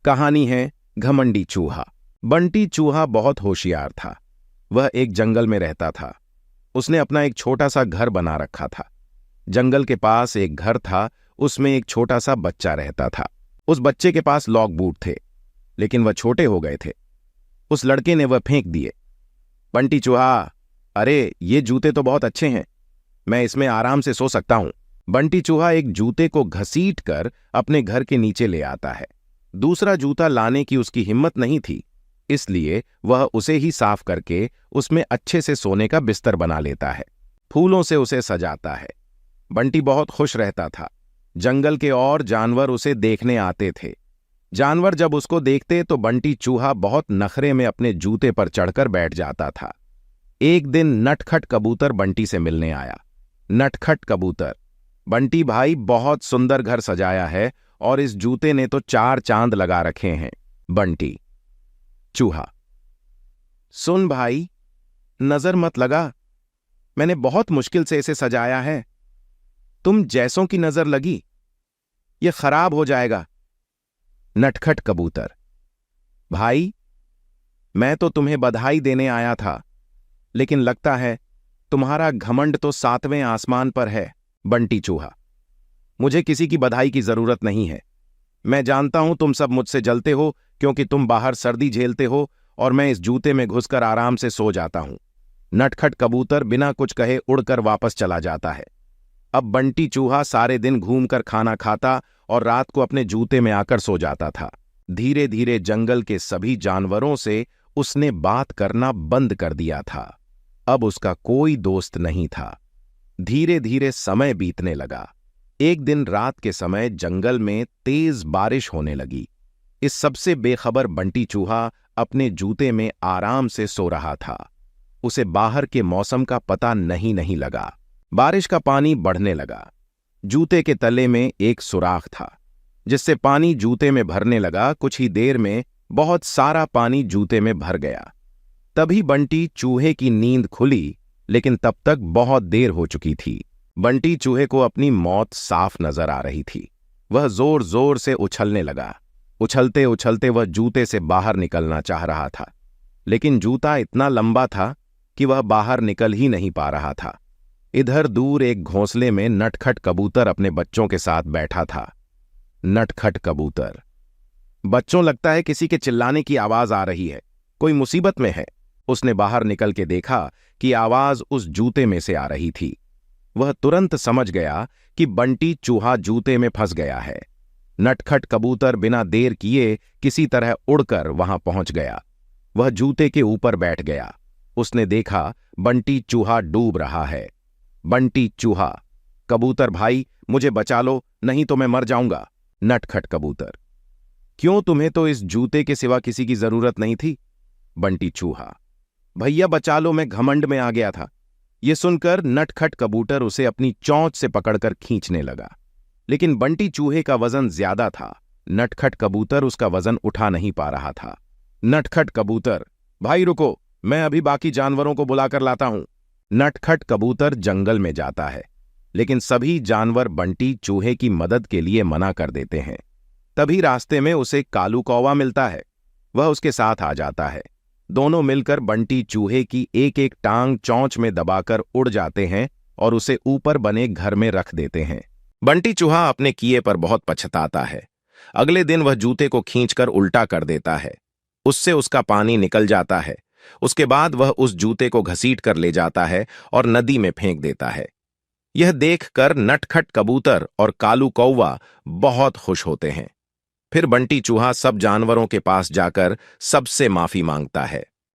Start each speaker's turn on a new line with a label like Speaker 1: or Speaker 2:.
Speaker 1: कहानी है घमंडी चूहा। बंटी चूहा बहुत होशियार था। वह एक जंगल में रहता था। उसने अपना एक छोटा सा घर बना रखा था। जंगल के पास एक घर था, उसमें एक छोटा सा बच्चा रहता था। उस बच्चे के पास लॉक बूट थे, लेकिन वह छोटे हो गए थे। उस लड़के ने वह फेंक दिए। बंटी चूहा, अरे ये जूते तो बहुत अच्छे हैं, मैं इसमें आराम से सो सकता हूं। बंटी चूहा एक जूते को घसीट कर अपने घर के नीचे ले आता है। दूसरा जूता लाने की उसकी हिम्मत नहीं थी, इसलिए वह उसे ही साफ करके उसमें अच्छे से सोने का बिस्तर बना लेता है। फूलों से उसे सजाता है। बंटी बहुत खुश रहता था। जंगल के और जानवर उसे देखने आते थे। जानवर जब उसको देखते तो बंटी चूहा बहुत नखरे में अपने जूते पर चढ़कर बैठ जाता था। एक दिन नटखट कबूतर बंटी से मिलने आया। नटखट कबूतर, बंटी भाई बहुत सुंदर घर सजाया है और इस जूते ने तो 4 चांद लगा रखे हैं। बंटी चूहा, सुन भाई, नजर मत लगा, मैंने बहुत मुश्किल से इसे सजाया है। तुम जैसों की नजर लगी, ये खराब हो जाएगा। नटखट कबूतर, भाई मैं तो तुम्हें बधाई देने आया था, लेकिन लगता है तुम्हारा घमंड तो 7वें आसमान पर है। बंटी चूहा, मुझे किसी की बधाई की जरूरत नहीं है। मैं जानता हूं तुम सब मुझसे जलते हो क्योंकि तुम बाहर सर्दी झेलते हो और मैं इस जूते में घुसकर आराम से सो जाता हूं। नटखट कबूतर बिना कुछ कहे उड़कर वापस चला जाता है। अब बंटी चूहा सारे दिन घूमकर खाना खाता और रात को अपने जूते में आकर सो जाता था। धीरे धीरे जंगल के सभी जानवरों से उसने बात करना बंद कर दिया था। अब उसका कोई दोस्त नहीं था। धीरे धीरे समय बीतने लगा। एक दिन रात के समय जंगल में तेज बारिश होने लगी। इस सबसे बेखबर बंटी चूहा अपने जूते में आराम से सो रहा था। उसे बाहर के मौसम का पता नहीं लगा। बारिश का पानी बढ़ने लगा। जूते के तले में एक सुराख था, जिससे पानी जूते में भरने लगा। कुछ ही देर में बहुत सारा पानी जूते में भर गया। तभी बंटी चूहे की नींद खुली, लेकिन तब तक बहुत देर हो चुकी थी। बंटी चूहे को अपनी मौत साफ नजर आ रही थी। वह जोर जोर से उछलने लगा। उछलते उछलते वह जूते से बाहर निकलना चाह रहा था, लेकिन जूता इतना लंबा था कि वह बाहर निकल ही नहीं पा रहा था। इधर दूर एक घोंसले में नटखट कबूतर अपने बच्चों के साथ बैठा था। नटखट कबूतर, बच्चों, लगता है किसी के चिल्लाने की आवाज आ रही है, कोई मुसीबत में है। उसने बाहर निकल के देखा कि आवाज उस जूते में से आ रही थी। वह तुरंत समझ गया कि बंटी चूहा जूते में फंस गया है। नटखट कबूतर बिना देर किए किसी तरह उड़कर वहां पहुंच गया। वह जूते के ऊपर बैठ गया। उसने देखा बंटी चूहा डूब रहा है। बंटी चूहा, कबूतर भाई मुझे बचा लो, नहीं तो मैं मर जाऊंगा। नटखट कबूतर, क्यों, तुम्हें तो इस जूते के सिवा किसी की जरूरत नहीं थी। बंटी चूहा, भैया बचा लो, मैं घमंड में आ गया था। ये सुनकर नटखट कबूतर उसे अपनी चोंच से पकड़कर खींचने लगा, लेकिन बंटी चूहे का वजन ज्यादा था। नटखट कबूतर उसका वजन उठा नहीं पा रहा था। नटखट कबूतर, भाई रुको, मैं अभी बाकी जानवरों को बुलाकर लाता हूं। नटखट कबूतर जंगल में जाता है, लेकिन सभी जानवर बंटी चूहे की मदद के लिए मना कर देते हैं। तभी रास्ते में उसे कालू कौवा मिलता है। वह उसके साथ आ जाता है। दोनों मिलकर बंटी चूहे की एक एक टांग चोंच में दबाकर उड़ जाते हैं और उसे ऊपर बने घर में रख देते हैं। बंटी चूहा अपने किए पर बहुत पछताता है। अगले दिन वह जूते को खींचकर उल्टा कर देता है। उससे उसका पानी निकल जाता है। उसके बाद वह उस जूते को घसीट कर ले जाता है और नदी में फेंक देता है। यह देखकर नटखट कबूतर और कालू कौवा बहुत खुश होते हैं। फिर बंटी चूहा सब जानवरों के पास जाकर सबसे माफी मांगता है।